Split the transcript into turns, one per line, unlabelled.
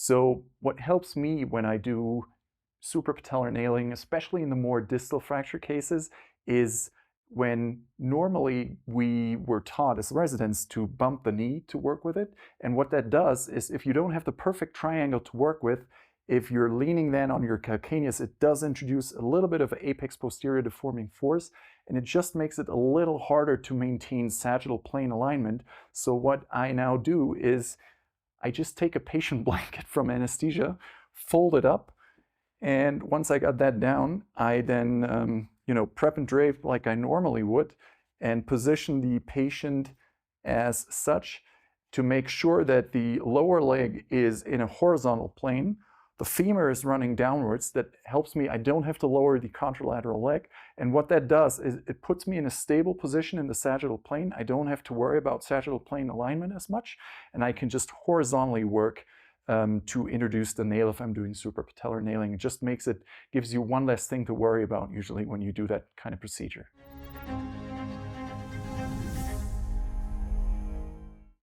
So what helps me when I do suprapatellar nailing, especially in the more distal fracture cases, is when normally we were taught as residents to bump the knee to work with it. And what that does is, if you don't have the perfect triangle to work with, if you're leaning then on your calcaneus, it does introduce a little bit of apex posterior deforming force, and it just makes it a little harder to maintain sagittal plane alignment. So what I now do is I just take a patient blanket from anesthesia, fold it up, and once I got that down, I then prep and drape like I normally would, and position the patient as such to make sure that the lower leg is in a horizontal plane. The femur is running downwards. That helps me. I don't have to lower the contralateral leg. And what that does is it puts me in a stable position in the sagittal plane. I don't have to worry about sagittal plane alignment as much, and I can just horizontally work to introduce the nail if I'm doing suprapatellar nailing. It just gives you one less thing to worry about usually when you do that kind of procedure.